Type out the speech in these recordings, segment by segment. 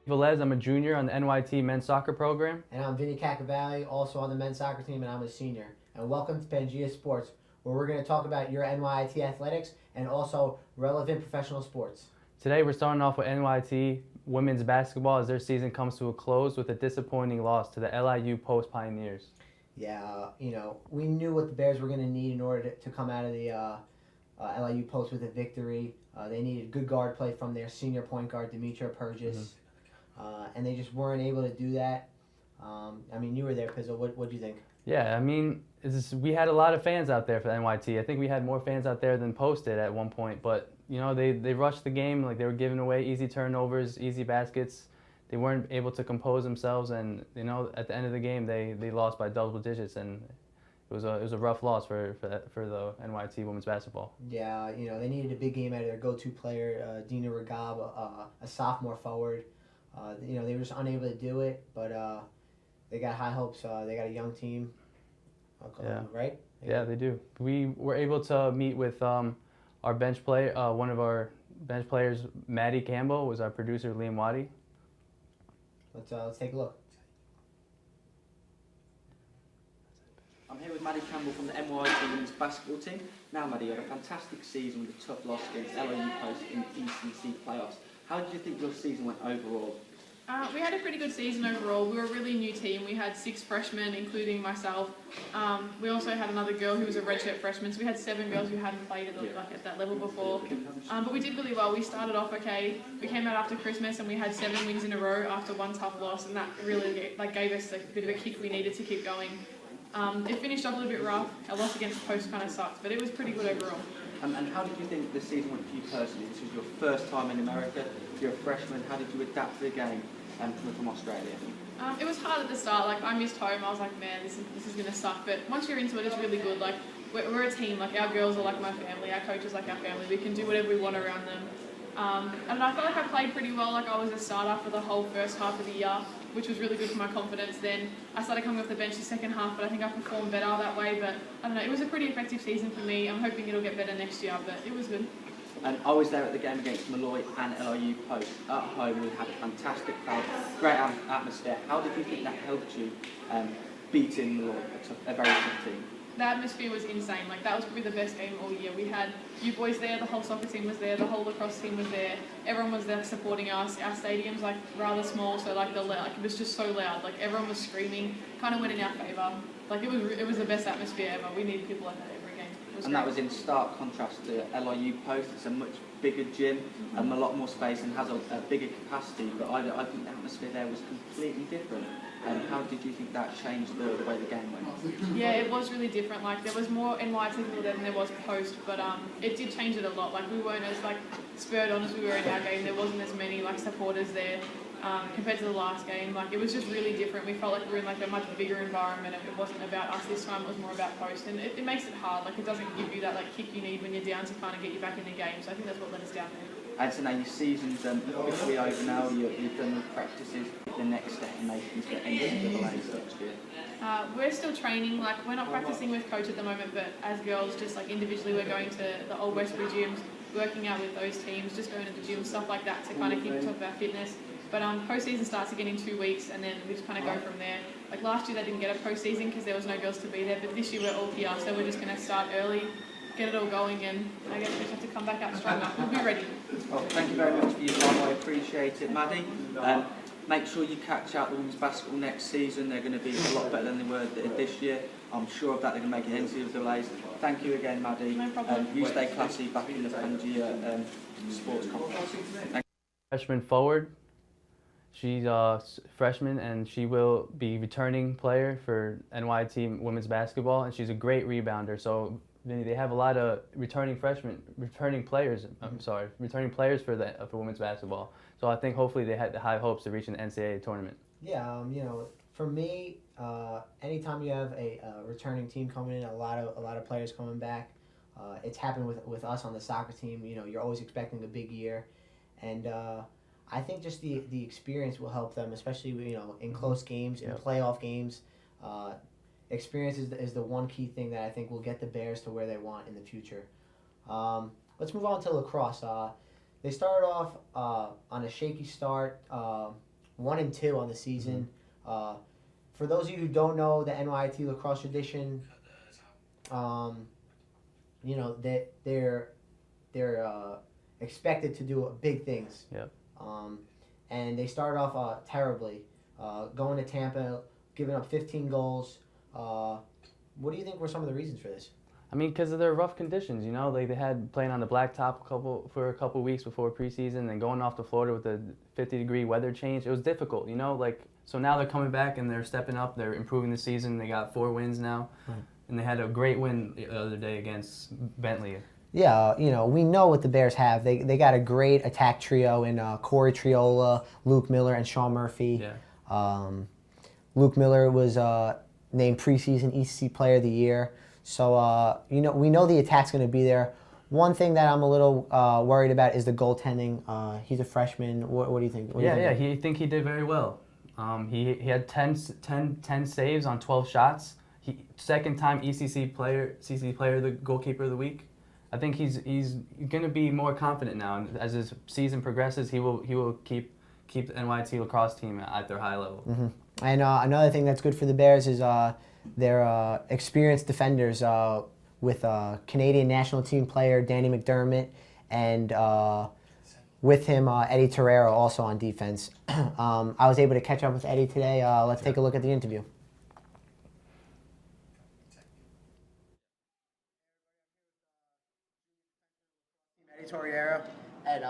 Velez, I'm a junior on the NYT men's soccer program. And I'm Vinny Cacavalli, also on the men's soccer team, and I'm a senior. And welcome to Pangea Sports, where we're going to talk about your NYT athletics and also relevant professional sports. Today we're starting off with NYT women's basketball as their season comes to a close with a disappointing loss to the LIU Post Pioneers. Yeah, we knew what the Bears were going to need in order to come out of the LIU Post with a victory. They needed good guard play from their senior point guard, Demetria Purgis. And they just weren't able to do that. You were there, Pizzo. What do you think? Yeah, we had a lot of fans out there for the NYT. I think we had more fans out there than Post did at one point. But, they rushed the game. Like, they were giving away easy turnovers, easy baskets. They weren't able to compose themselves. And, at the end of the game, they lost by double digits. And it was a rough loss for the NYT women's basketball. Yeah, they needed a big game out of their go-to player, Dina Regab, a sophomore forward. They were just unable to do it, but they got high hopes. They got a young team, right? Yeah, they do. We were able to meet with our bench player. One of our bench players, Maddie Campbell, was our producer, Liam Waddy. Let's take a look. I'm here with Maddie Campbell from the NYT women's basketball team. Now, Maddie, you had a fantastic season with a tough loss against LIU Post in the ECC playoffs. How did you think your season went overall? We had a pretty good season overall. We were a really new team. We had 6 freshmen, including myself. We also had another girl who was a redshirt freshman, so we had 7 girls who hadn't played at that level before. But we did really well. We started off okay. We came out after Christmas and we had 7 wins in a row after one tough loss, and that really gave us a bit of a kick we needed to keep going. It finished up a little bit rough. Our loss against Post kind of sucked, but it was pretty good overall. And how did you think the season went for you personally? This was your first time in America. You're a freshman. How did you adapt to the game coming from Australia? It was hard at the start. I missed home. I was like, man, this is going to suck. But once you're into it, it's really good. We're a team. Our girls are like my family. Our coaches like our family. We can do whatever we want around them. And I felt like I played pretty well. I was a starter for the whole first half of the year, which was really good for my confidence. Then I started coming off the bench the second half, but I think I performed better that way. But I don't know, it was a pretty effective season for me. I'm hoping it'll get better next year, but it was good. And I was there at the game against Malloy and LIU Post at home. We had a fantastic crowd, great atmosphere. How did you think that helped you beating Malloy, a very tough team? The atmosphere was insane. That was probably the best game all year. We had you boys there, the whole soccer team was there, the whole lacrosse team was there. Everyone was there supporting us. Our stadium's rather small, so it was just so loud. Everyone was screaming, kind of went in our favour. It was the best atmosphere ever. We need people like that every game. And that was in stark contrast to LIU Post. It's a much bigger gym, a lot more space, and has a bigger capacity. But I think the atmosphere there was completely different. How did you think that changed the way the game went? Yeah, it was really different. There was more NYT people there than there was Post, but it did change it a lot. We weren't as spurred on as we were in our game. There wasn't as many supporters there compared to the last game. It was just really different. We felt like we were in a much bigger environment. It wasn't about us this time. It was more about Post, and it makes it hard. It doesn't give you that kick you need when you're down to kind of get you back in the game. So I think that's what let us down there. And so now your season's officially over now. You've done the practices. The next step in making to NCAA's next year. We're still training. We're not practicing with coach at the moment, but as girls, just individually, we're going to the Old Westbury gyms, working out with those teams, just going to the gym, stuff like that to kind of keep on top of our fitness. But postseason starts again in 2 weeks, and then we just kind of go from there. Last year, they didn't get a postseason because there was no girls to be there, but this year we're all here, so we're just going to start early, get it all going, and I guess we just have to come back up stronger. We'll be ready. Well, thank you very much for your time. I appreciate it, Maddie. Make sure you catch out the women's basketball next season. They're going to be a lot better than they were this year. I'm sure of that. They're going to make it NCAA's. Thank you again, Maddie. No problem. You stay classy back in the Pangea sports complex. Freshman forward. She's a freshman, and she will be returning player for NYT women's basketball, and she's a great rebounder. So they have a lot of returning players for women's basketball. So I think hopefully they had the high hopes to reach an NCAA tournament. Yeah, for me, anytime you have a returning team coming in, a lot of players coming back, it's happened with us on the soccer team. You're always expecting a big year, and I think just the experience will help them, especially in close games, in playoff games. Experience is the one key thing that I think will get the Bears to where they want in the future. Let's move on to lacrosse. They started off on a shaky start 1-2 on the season. For those of you who don't know the NYT lacrosse tradition, you know that they're expected to do big things. Yep. And they started off terribly, going to Tampa, giving up 15 goals. What do you think were some of the reasons for this? I mean, because of their rough conditions, you know, like they had playing on the blacktop for a couple weeks before preseason, then going off to Florida with the 50-degree weather change. It was difficult, you know. Like, so now they're coming back and they're stepping up. They're improving the season. They got 4 wins now, and they had a great win the other day against Bentley. Yeah, you know, we know what the Bears have. They got a great attack trio in Corey Triola, Luke Miller, and Sean Murphy. Yeah. Luke Miller was named preseason ECC Player of the Year. So, you know, we know the attack's going to be there. One thing that I'm a little worried about is the goaltending. He's a freshman. What do you think? I think he did very well. He had 10 saves on 12 shots. Second time CC player, the goalkeeper of the week. I think he's going to be more confident now, and as his season progresses, he will keep the NYT lacrosse team at their high level. Mm-hmm. And another thing that's good for the Bears is their experienced defenders with Canadian national team player Danny McDermott, and with him Eddie Torrero also on defense. I was able to catch up with Eddie today. Let's take a look at the interview. Eddie Torrero. Ed,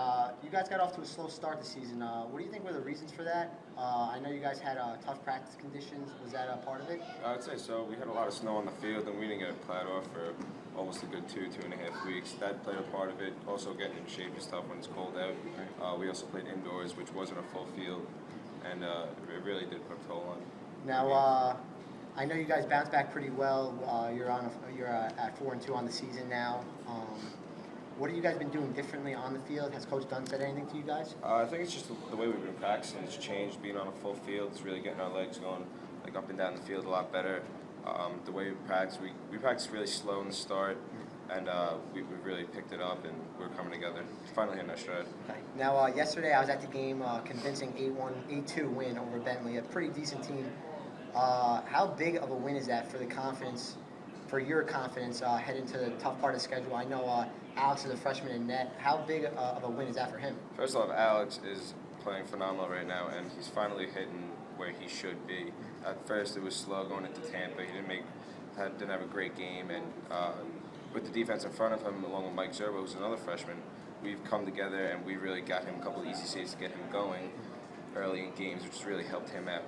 you guys got off to a slow start this season. What do you think were the reasons for that? I know you guys had tough practice conditions. Was that a part of it? I'd say so. We had a lot of snow on the field, and we didn't get it plowed off for almost a good 2.5 weeks. That played a part of it. Also, getting in shape is tough when it's cold out. We also played indoors, which wasn't a full field, and it really did put a toll on. Now, I know you guys bounced back pretty well. You're at 4-2 on the season now. What have you guys been doing differently on the field? Has Coach Dunn said anything to you guys? I think it's just the way we've been practicing. It's changed. Being on a full field is really getting our legs going, like up and down the field a lot better. The way we practice, we practice really slow in the start, and we've really picked it up, and we're coming together. Finally hitting our stride. Okay. Now, yesterday I was at the game, convincing 8-2 win over Bentley, a pretty decent team. How big of a win is that for the confidence? For your confidence heading to the tough part of the schedule? I know Alex is a freshman in net. How big of a win is that for him? First off, Alex is playing phenomenal right now, and he's finally hitting where he should be. At first, it was slow going into Tampa. He didn't have a great game, and with the defense in front of him, along with Mike Zerbo, who's another freshman, we've come together and we really got him a couple of easy saves to get him going early in games, which has really helped him out.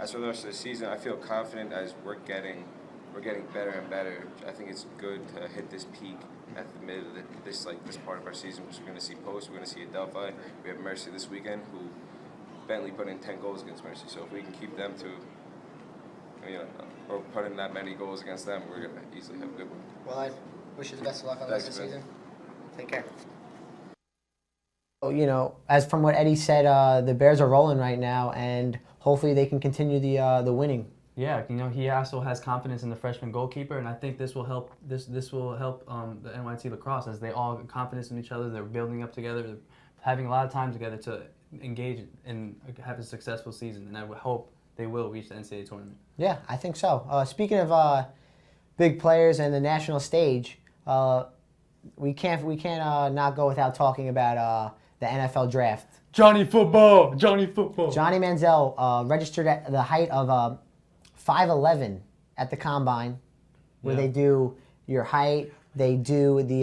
As for the rest of the season, I feel confident as we're getting better and better. I think it's good to hit this peak at the mid of this part of our season. We're going to see Post, we're going to see Adelphi. We have Mercy this weekend, who Bentley put in 10 goals against Mercy. So if we can keep them to, or put in that many goals against them, we're going to easily have a good one. Well, I wish you the best of luck on the rest of the season. Take care. You know, as from what Eddie said, the Bears are rolling right now, and hopefully they can continue the winning. Yeah, you know, he also has confidence in the freshman goalkeeper, and I think this will help. This will help the NYT lacrosse as they all have confidence in each other. They're building up together. They're having a lot of time together to engage and have a successful season. And I would hope they will reach the NCAA tournament. Yeah, I think so. Speaking of big players and the national stage, we can't not go without talking about the NFL draft. Johnny Football. Johnny Manziel registered at the height of 5'11" at the combine, where they do your height, they do the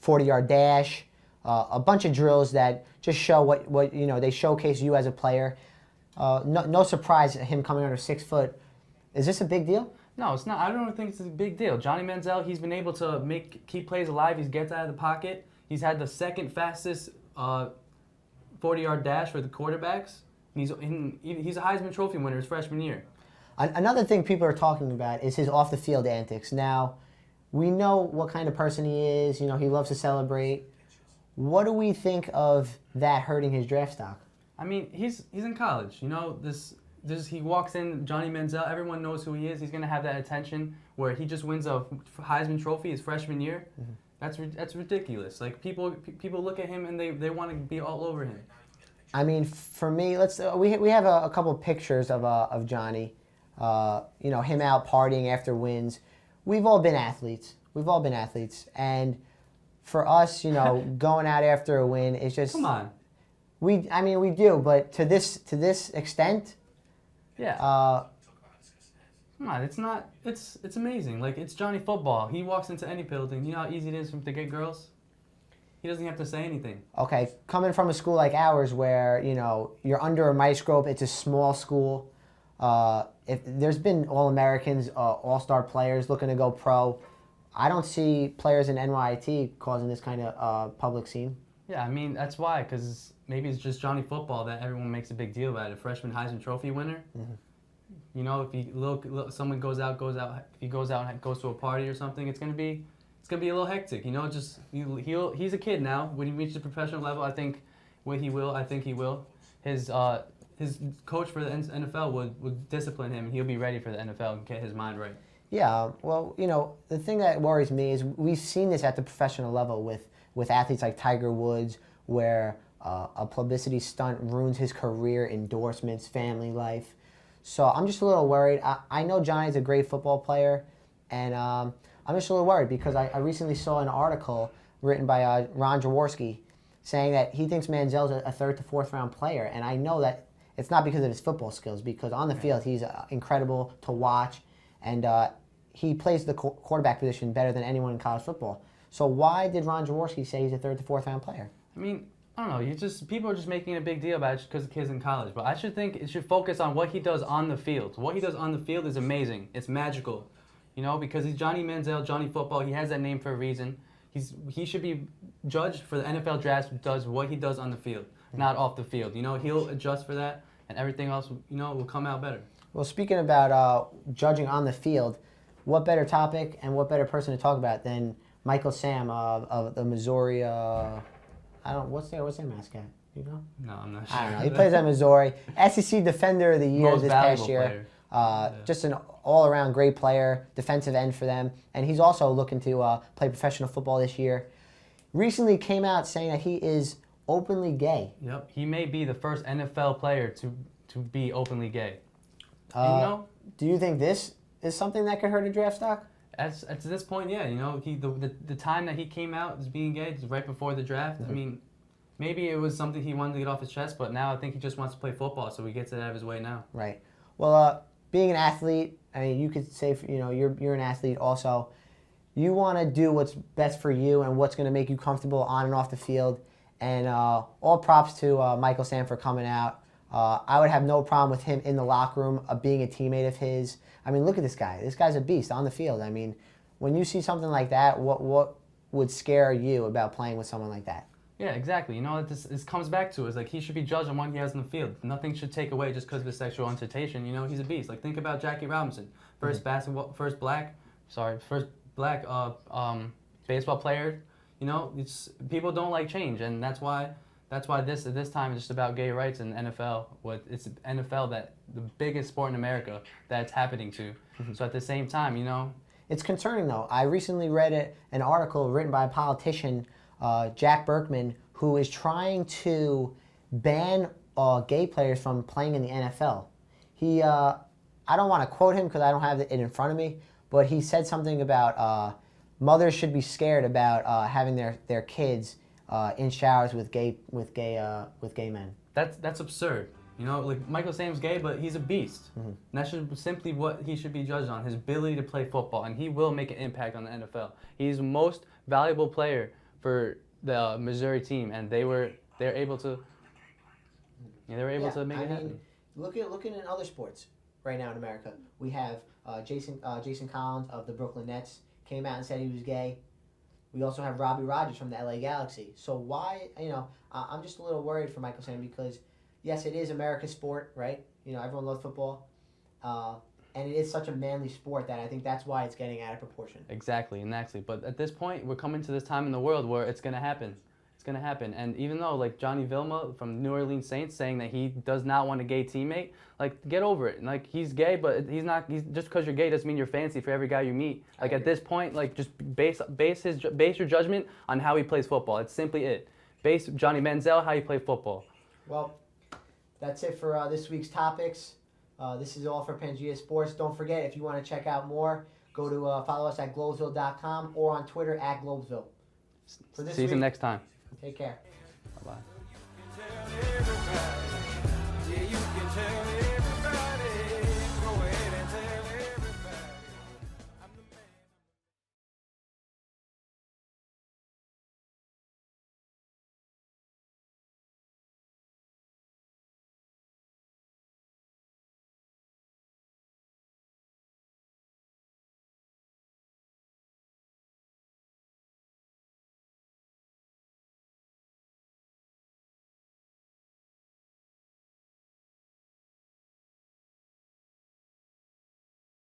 40-yard dash, a bunch of drills that just show what they showcase you as a player. No surprise him coming under 6 foot. Is this a big deal? No, it's not. I don't think it's a big deal. Johnny Manziel, he's been able to keep plays alive. He gets out of the pocket. He's had the second fastest 40-yard dash for the quarterbacks. He's a Heisman Trophy winner his freshman year. Another thing people are talking about is his off-the-field antics. Now, we know what kind of person he is. You know, he loves to celebrate. What do we think of that hurting his draft stock? I mean, he's in college. You know, he walks in, Johnny Manziel. Everyone knows who he is. He's going to have that attention where he just wins a Heisman Trophy his freshman year. Mm-hmm. That's ridiculous. Like people look at him and they want to be all over him. I mean, for me, we have a couple of pictures of Johnny. Him out partying after wins. We've all been athletes. And for us, going out after a win is just. Come on. We do, but to this extent. Yeah. Come on, it's not. It's amazing. Like, it's Johnny Football. He walks into any building. You know how easy it is to get girls. He doesn't have to say anything. Okay, coming from a school like ours where, you're under a microscope, it's a small school. If there's been All-Americans, all-star players looking to go pro, I don't see players in NYT causing this kind of public scene. Yeah, I mean, that's why, because maybe it's just Johnny Football that everyone makes a big deal about it. Freshman Heisman Trophy winner. Mm-hmm. If he someone goes out, if he goes out and goes to a party or something, it's gonna be a little hectic. He's a kid now. When he reaches the professional level, I think he will. His coach for the NFL would discipline him, and he'll be ready for the NFL and get his mind right. Yeah, well, the thing that worries me is we've seen this at the professional level with athletes like Tiger Woods, where a publicity stunt ruins his career, endorsements, family life. So I'm just a little worried. I know Johnny's a great football player, and I'm just a little worried because I recently saw an article written by Ron Jaworski saying that he thinks Manziel's a third to fourth round player, and I know that it's not because of his football skills, because on the field he's incredible to watch, and he plays the quarterback position better than anyone in college football. So why did Ron Jaworski say he's a third to fourth round player? I mean, I don't know. People are just making a big deal about it just because the kid's in college. But I should think it should focus on what he does on the field. What he does on the field is amazing. It's magical, because he's Johnny Manziel, Johnny Football. He has that name for a reason. He should be judged for the NFL draft. Does what he does on the field, not off the field. He'll adjust for that, and everything else, will come out better. Well, speaking about judging on the field, what better topic and what better person to talk about than Michael Sam of the Missouri? What's their mascot? You know? No, I'm not sure. I don't know. He plays at Missouri. SEC Defender of the Year Most this valuable past year. Player. Just an all-around great player, defensive end for them, and he's also looking to play professional football this year. Recently came out saying that he is openly gay. Yep, he may be the first NFL player to be openly gay. Do you think this is something that could hurt a draft stock? At this point, yeah. The time that he came out as being gay is right before the draft. Mm-hmm. I mean, maybe it was something he wanted to get off his chest, but now I think he just wants to play football, so he gets it out of his way now. Right. Well, being an athlete, I mean, you could say, you're an athlete also. You want to do what's best for you and what's going to make you comfortable on and off the field. And all props to Michael Sam for coming out. I would have no problem with him in the locker room, being a teammate of his. I mean, look at this guy. This guy's a beast on the field. I mean, when you see something like that, what would scare you about playing with someone like that? Yeah, exactly. This comes back to is like he should be judged on what he has in the field. Nothing should take away just because of his sexual orientation. He's a beast. Like, think about Jackie Robinson, first black baseball player. People don't like change, and that's why this time is just about gay rights in NFL. It's NFL that the biggest sport in America that's happening to. Mm-hmm. So at the same time, it's concerning though. I recently read an article written by a politician, Jack Berkman, who is trying to ban gay players from playing in the NFL. He, I don't want to quote him because I don't have it in front of me, but he said something about mothers should be scared about having their kids in showers with gay men. That's absurd. Like Michael Sam's gay, but he's a beast. Mm-hmm. And that's simply what he should be judged on: his ability to play football, and he will make an impact on the NFL. He's the most valuable player for the Missouri team, and they're able to make it happen. Looking at other sports right now in America, we have Jason Collins of the Brooklyn Nets came out and said he was gay. We also have Robbie Rogers from the LA Galaxy. So why, I'm just a little worried for Michael Sam because, yes, it is America's sport, right? Everyone loves football. And it is such a manly sport that I think that's why it's getting out of proportion. Exactly. But at this point, we're coming to this time in the world where it's going to happen. It's going to happen. And even though, like, Johnny Vilma from New Orleans Saints saying that he does not want a gay teammate, like, get over it. Like, he's gay, but just because you're gay doesn't mean you're fancy for every guy you meet. Like, at this point, like, just base your judgment on how he plays football. It's simply it. Base Johnny Manziel how he plays football. Well, that's it for this week's topics. This is all for Pangea Sports. Don't forget, if you want to check out more, go to follow us at Globesville.com or on Twitter at Globesville. For this See you week, next time. take care. Bye-bye.